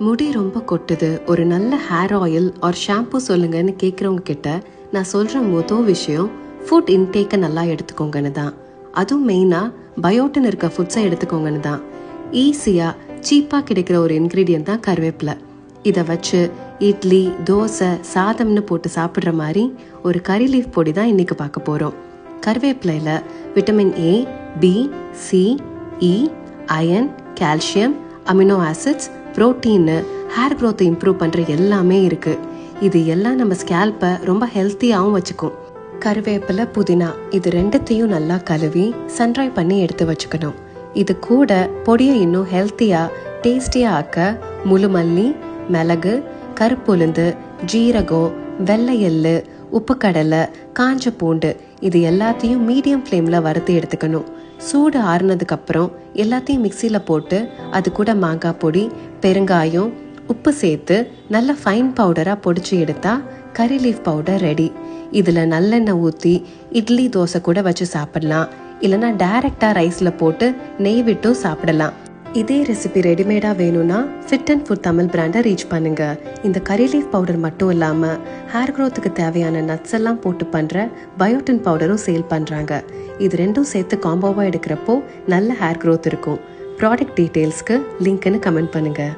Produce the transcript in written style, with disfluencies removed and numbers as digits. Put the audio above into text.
முடி ரொம்ப கொட்டுது, ஒரு நல்ல ஹேர் ஆயில் ஆர் ஷாம்பு சொல்லுங்கன்னு கேட்குறவங்க கிட்ட நான் சொல்கிற மொதல் விஷயம் ஃபுட் இன்டேக்கை நல்லா எடுத்துக்கோங்கன்னு தான். அதுவும் மெயினாக பயோட்டின் இருக்க ஃபுட்ஸை எடுத்துக்கோங்கன்னு தான். ஈஸியாக சீப்பாக கிடைக்கிற ஒரு இன்க்ரீடியன்ட் தான் கருவேப்பிலை. இதை வச்சு இட்லி, தோசை, சாதம்னு போட்டு சாப்பிட்ற மாதிரி ஒரு கறி லீஃப் பொடி தான் இன்றைக்கி பார்க்க போகிறோம். கருவேப்பிலையில் vitamin A, B, C, E, iron, calcium, amino acids, புரோட்டீன்னு ஹேர் க்ரோத்தை இம்ப்ரூவ் பண்ணுற எல்லாமே இருக்குது. இது எல்லாம் நம்ம ஸ்கேல்பை ரொம்ப ஹெல்த்தியாகவும் வச்சுக்கும். கருவேப்பிலை, புதினா இது ரெண்டுத்தையும் நல்லா கழுவி சன்ட்ரை பண்ணி எடுத்து வச்சுக்கணும். இது கூட பொடியை இன்னும் ஹெல்த்தியாக டேஸ்டியாக ஆக்க முழு மல்லி, மிளகு, கருப்புளுந்து, ஜீரகம், வெள்ளை எள்ளு, உப்பு கடலை, காஞ்ச பூண்டு இது எல்லாத்தையும் மீடியம் ஃப்ளேமில் வறுத்து எடுத்துக்கணும். சூடு ஆறுனதுக்கப்புறம் எல்லாத்தையும் மிக்சியில் போட்டு அது கூட மாங்காய் பொடி, பெருங்காயம், உப்பு சேர்த்து நல்ல ஃபைன் பவுடராக பொடிச்சு எடுத்தா கறி லீஃப் பவுடர் ரெடி. இதில் நல்லெண்ணெய் ஊற்றி இட்லி, தோசை கூட வச்சு சாப்பிடலாம். இல்லைனா டைரெக்டாக ரைஸில் போட்டு நெய் விட்டும் சாப்பிடலாம். இதே ரெசிபி ரெடிமேடாக வேணும்னா ஃபிட் அண்ட் ஃபுட் தமிழ் பிராண்டை ரீச் பண்ணுங்க. இந்த கறி லீஃப் பவுடர் மட்டும் இல்லாமல் ஹேர் க்ரோத்துக்கு தேவையான நட்ஸ் எல்லாம் போட்டு பண்ணுற பயோட்டின் பவுடரும் சேல் பண்ணுறாங்க. இது ரெண்டும் சேர்த்து காம்போவாக எடுக்கிறப்போ நல்ல ஹேர் க்ரோத் இருக்கும். ப்ராடக்ட் டீட்டெயில்ஸ்க்கு லிங்க்னு கமெண்ட் பண்ணுங்கள்.